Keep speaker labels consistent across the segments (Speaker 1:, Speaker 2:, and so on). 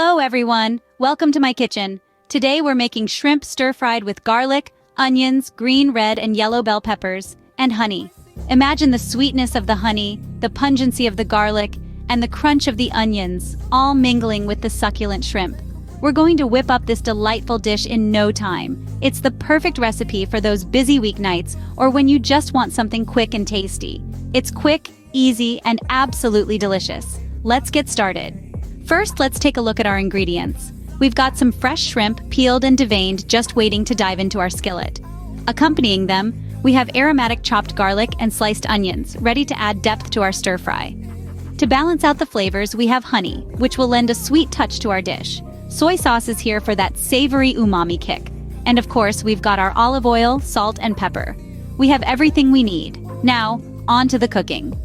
Speaker 1: Hello everyone, welcome to my kitchen. Today we're making shrimp stir-fried with garlic, onions, green, red, and yellow bell peppers, and honey. Imagine the sweetness of the honey, the pungency of the garlic, and the crunch of the onions, all mingling with the succulent shrimp. We're going to whip up this delightful dish in no time. It's the perfect recipe for those busy weeknights or when you just want something quick and tasty. It's quick, easy, and absolutely delicious. Let's get started. First, let's take a look at our ingredients. We've got some fresh shrimp, peeled and deveined, just waiting to dive into our skillet. Accompanying them, we have aromatic chopped garlic and sliced onions, ready to add depth to our stir-fry. To balance out the flavors, we have honey, which will lend a sweet touch to our dish. Soy sauce is here for that savory umami kick. And of course, we've got our olive oil, salt, and pepper. We have everything we need. Now, on to the cooking.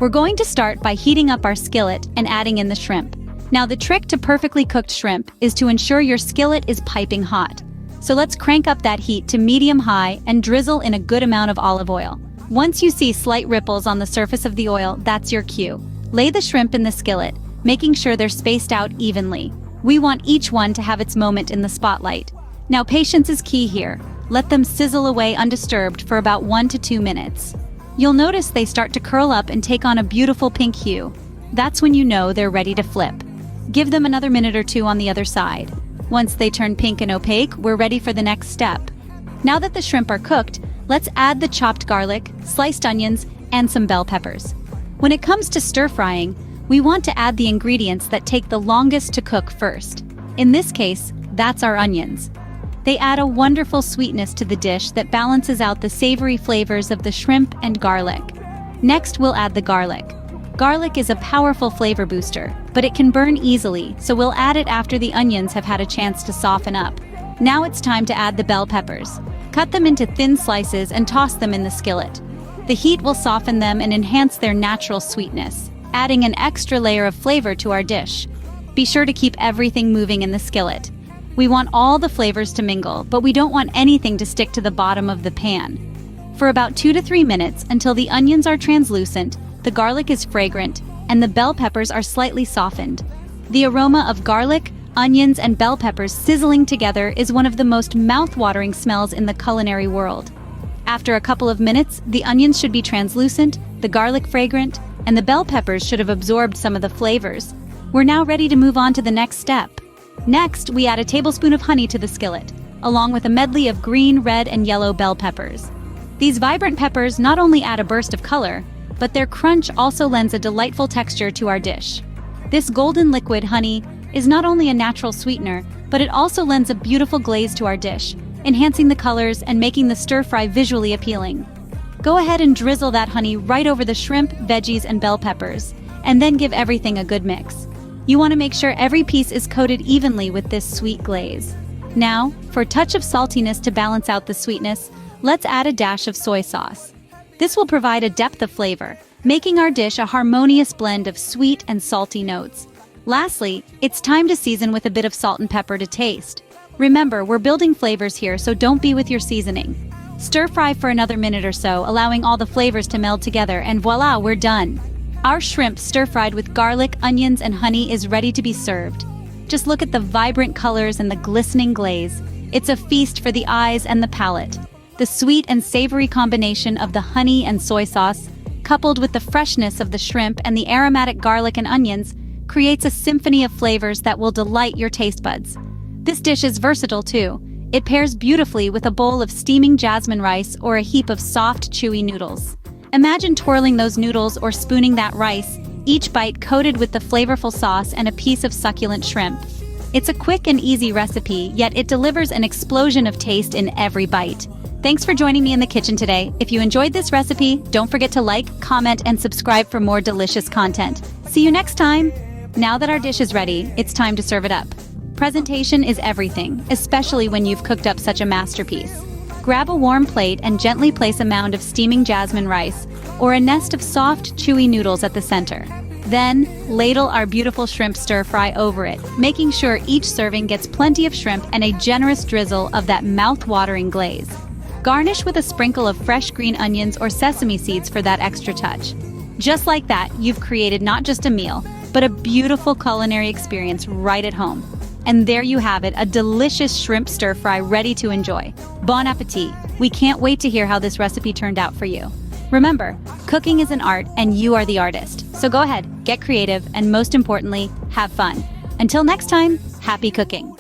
Speaker 1: We're going to start by heating up our skillet and adding in the shrimp. Now, the trick to perfectly cooked shrimp is to ensure your skillet is piping hot. So let's crank up that heat to medium-high and drizzle in a good amount of olive oil. Once you see slight ripples on the surface of the oil, that's your cue. Lay the shrimp in the skillet, making sure they're spaced out evenly. We want each one to have its moment in the spotlight. Now, patience is key here. Let them sizzle away undisturbed for about 1 to 2 minutes. You'll notice they start to curl up and take on a beautiful pink hue. That's when you know they're ready to flip. Give them another minute or two on the other side. Once they turn pink and opaque, we're ready for the next step. Now that the shrimp are cooked, let's add the chopped garlic, sliced onions, and some bell peppers. When it comes to stir-frying, we want to add the ingredients that take the longest to cook first. In this case, that's our onions. They add a wonderful sweetness to the dish that balances out the savory flavors of the shrimp and garlic. Next, we'll add the garlic. Garlic is a powerful flavor booster, but it can burn easily, so we'll add it after the onions have had a chance to soften up. Now it's time to add the bell peppers. Cut them into thin slices and toss them in the skillet. The heat will soften them and enhance their natural sweetness, adding an extra layer of flavor to our dish. Be sure to keep everything moving in the skillet. We want all the flavors to mingle, but we don't want anything to stick to the bottom of the pan. For about 2 to 3 minutes until the onions are translucent, the garlic is fragrant, and the bell peppers are slightly softened. The aroma of garlic, onions, and bell peppers sizzling together is one of the most mouth-watering smells in the culinary world. After a couple of minutes, the onions should be translucent, the garlic fragrant, and the bell peppers should have absorbed some of the flavors. We're now ready to move on to the next step. Next, we add a tablespoon of honey to the skillet, along with a medley of green, red, and yellow bell peppers. These vibrant peppers not only add a burst of color, but their crunch also lends a delightful texture to our dish. This golden liquid honey is not only a natural sweetener, but it also lends a beautiful glaze to our dish, enhancing the colors and making the stir-fry visually appealing. Go ahead and drizzle that honey right over the shrimp, veggies, and bell peppers, and then give everything a good mix. You want to make sure every piece is coated evenly with this sweet glaze. Now, for a touch of saltiness to balance out the sweetness, let's add a dash of soy sauce. This will provide a depth of flavor, making our dish a harmonious blend of sweet and salty notes. Lastly, it's time to season with a bit of salt and pepper to taste. Remember, we're building flavors here, so don't be with your seasoning. Stir-fry for another minute or so, allowing all the flavors to meld together, and voila, we're done. Our shrimp stir-fried with garlic, onions, and honey is ready to be served. Just look at the vibrant colors and the glistening glaze. It's a feast for the eyes and the palate. The sweet and savory combination of the honey and soy sauce, coupled with the freshness of the shrimp and the aromatic garlic and onions, creates a symphony of flavors that will delight your taste buds. This dish is versatile too. It pairs beautifully with a bowl of steaming jasmine rice or a heap of soft, chewy noodles. Imagine twirling those noodles or spooning that rice, each bite coated with the flavorful sauce and a piece of succulent shrimp. It's a quick and easy recipe, yet it delivers an explosion of taste in every bite. Thanks for joining me in the kitchen today. If you enjoyed this recipe, don't forget to like, comment, and subscribe for more delicious content. See you next time! Now that our dish is ready, it's time to serve it up. Presentation is everything, especially when you've cooked up such a masterpiece. Grab a warm plate and gently place a mound of steaming jasmine rice or a nest of soft, chewy noodles at the center. Then, ladle our beautiful shrimp stir-fry over it, making sure each serving gets plenty of shrimp and a generous drizzle of that mouth-watering glaze. Garnish with a sprinkle of fresh green onions or sesame seeds for that extra touch. Just like that, you've created not just a meal, but a beautiful culinary experience right at home. And there you have it, a delicious shrimp stir-fry ready to enjoy. Bon appetit! We can't wait to hear how this recipe turned out for you. Remember, cooking is an art and you are the artist. So go ahead, get creative, and most importantly, have fun. Until next time, happy cooking!